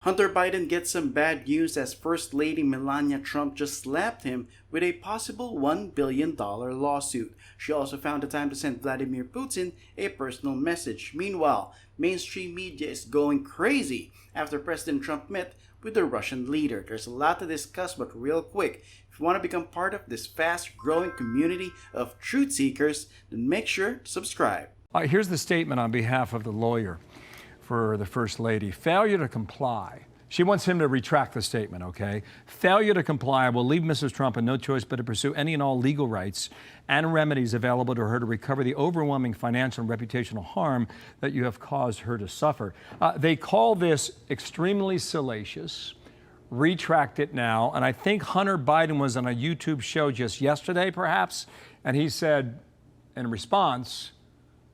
Hunter Biden gets some bad news as First Lady Melania Trump just slapped him with a possible $1 billion lawsuit. She also found the time to send Vladimir Putin a personal message. Meanwhile, mainstream media is going crazy after President Trump met with the Russian leader. There's a lot to discuss, but real quick, if you want to become part of this fast-growing community of truth seekers, then make sure to subscribe. Here's the statement on behalf of the lawyer for the First Lady. Failure to comply. She wants him to retract the statement, okay? Failure to comply will leave Mrs. Trump in no choice but to pursue any and all legal rights and remedies available to her to recover the overwhelming financial and reputational harm that you have caused her to suffer. They call this extremely salacious. Retract it now. And I think Hunter Biden was on a YouTube show just yesterday, perhaps, and he said in response,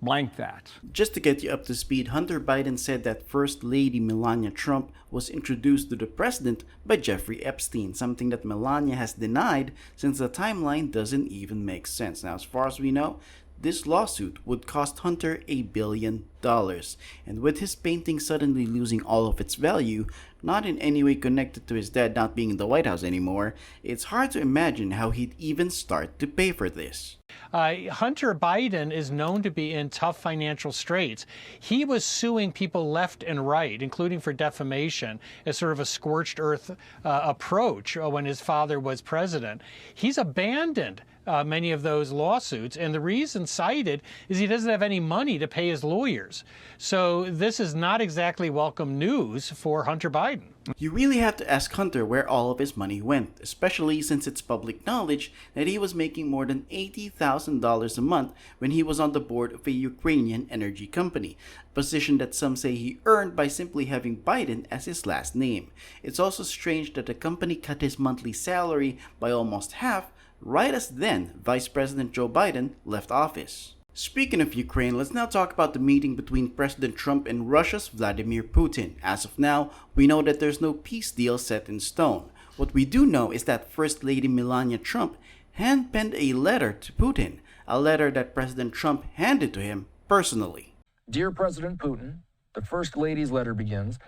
blank that. Just to get you up to speed, Hunter Biden said that First Lady Melania Trump was introduced to the president by Jeffrey Epstein, something that Melania has denied since the timeline doesn't even make sense. Now, as far as we know, this lawsuit would cost Hunter $1 billion. And with his painting suddenly losing all of its value, not in any way connected to his dad not being in the White House anymore, it's hard to imagine how he'd even start to pay for this. Hunter Biden is known to be in tough financial straits. He was suing people left and right, including for defamation, as sort of a scorched earth approach when his father was president. He's abandoned many of those lawsuits, and the reason cited is he doesn't have any money to pay his lawyers. So this is not exactly welcome news for Hunter Biden. You really have to ask Hunter where all of his money went, especially since it's public knowledge that he was making more than $80,000 a month when he was on the board of a Ukrainian energy company, a position that some say he earned by simply having Biden as his last name. It's also strange that the company cut his monthly salary by almost half right as then Vice President Joe Biden left office. Speaking of Ukraine, let's now talk about the meeting between President Trump and Russia's Vladimir Putin. As of now, we know that there's no peace deal set in stone. What we do know is that First Lady Melania Trump hand-penned a letter to Putin, a letter that President Trump handed to him personally. Dear President Putin, the First Lady's letter begins,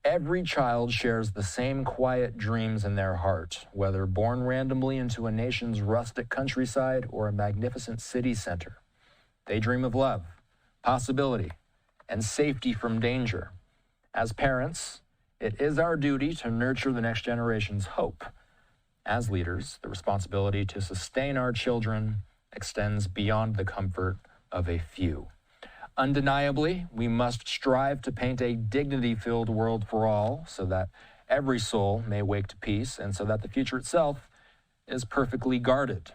every child shares the same quiet dreams in their heart, whether born randomly into a nation's rustic countryside or a magnificent city center. They dream of love, possibility, and safety from danger. As parents, it is our duty to nurture the next generation's hope. As leaders, the responsibility to sustain our children extends beyond the comfort of a few. Undeniably, we must strive to paint a dignity-filled world for all so that every soul may wake to peace and so that the future itself is perfectly guarded.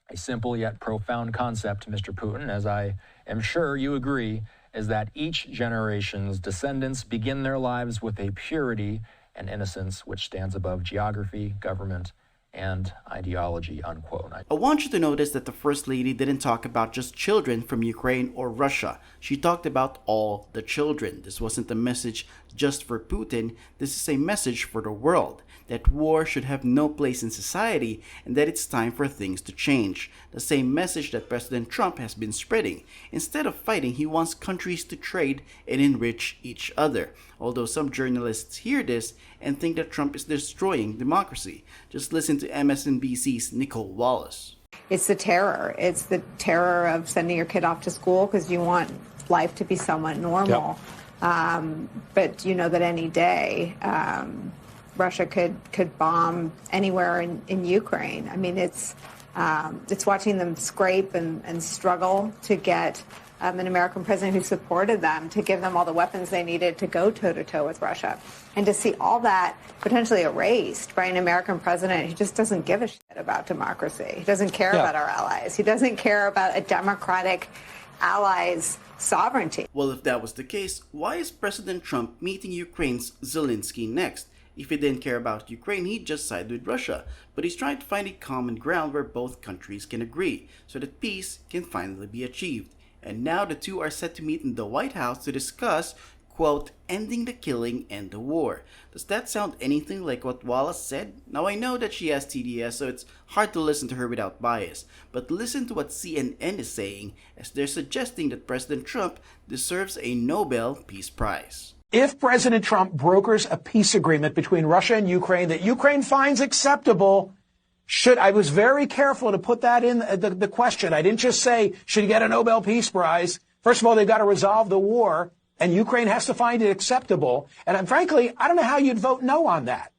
A simple yet profound concept, Mr. Putin, as I am sure you agree, is that each generation's descendants begin their lives with a purity and innocence which stands above geography, government, and ideology, unquote. I want you to notice that the First Lady didn't talk about just children from Ukraine or Russia. She talked about all the children. This wasn't a message just for Putin. This is a message for the world, that war should have no place in society and that it's time for things to change. The same message that President Trump has been spreading. Instead of fighting, he wants countries to trade and enrich each other. Although some journalists hear this and think that Trump is destroying democracy. Just listen to MSNBC's Nicole Wallace. It's the terror. It's the terror of sending your kid off to school because you want life to be somewhat normal. Yep. But you know that any day Russia could bomb anywhere in Ukraine. I mean, it's watching them scrape and struggle to get an American president who supported them to give them all the weapons they needed to go toe-to-toe with Russia. And to see all that potentially erased by an American president who just doesn't give a shit about democracy. He doesn't care about our allies. He doesn't care about a democratic ally's sovereignty. Well, if that was the case, why is President Trump meeting Ukraine's Zelensky next? If he didn't care about Ukraine, he'd just side with Russia. But he's trying to find a common ground where both countries can agree, so that peace can finally be achieved. And now the two are set to meet in the White House to discuss, quote, ending the killing and the war. Does that sound anything like what Wallace said? Now I know that she has TDS, so it's hard to listen to her without bias. But listen to what CNN is saying, as they're suggesting that President Trump deserves a Nobel Peace Prize. if President Trump brokers a peace agreement between Russia and Ukraine that Ukraine finds acceptable, I was very careful to put that in the question. I didn't just say, should he get a Nobel Peace Prize? First of all, they've got to resolve the war, and Ukraine has to find it acceptable. And frankly, I don't know how you'd vote no on that.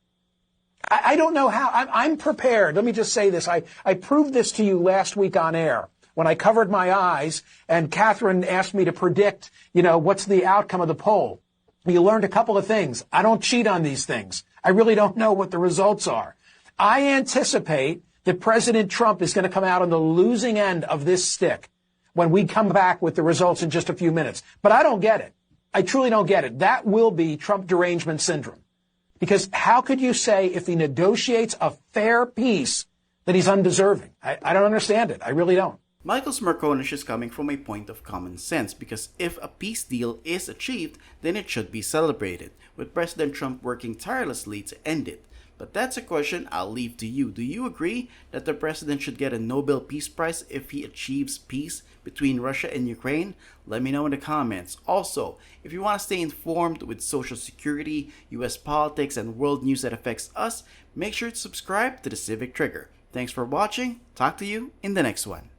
I don't know how. I'm prepared. Let me just say this. I proved this to you last week on air when I covered my eyes and Catherine asked me to predict, what's the outcome of the poll. You learned a couple of things. I don't cheat on these things. I really don't know what the results are. I anticipate that President Trump is going to come out on the losing end of this stick when we come back with the results in just a few minutes. But I don't get it. I truly don't get it. That will be Trump derangement syndrome. Because how could you say if he negotiates a fair peace that he's undeserving? I don't understand it. I really don't. Michael's Marconish is coming from a point of common sense because if a peace deal is achieved, then it should be celebrated, with President Trump working tirelessly to end it. But that's a question I'll leave to you. Do you agree that the president should get a Nobel Peace Prize if he achieves peace between Russia and Ukraine? Let me know in the comments. Also, if you want to stay informed with social security, US politics, and world news that affects us, make sure to subscribe to the Civic Trigger. Thanks for watching. Talk to you in the next one.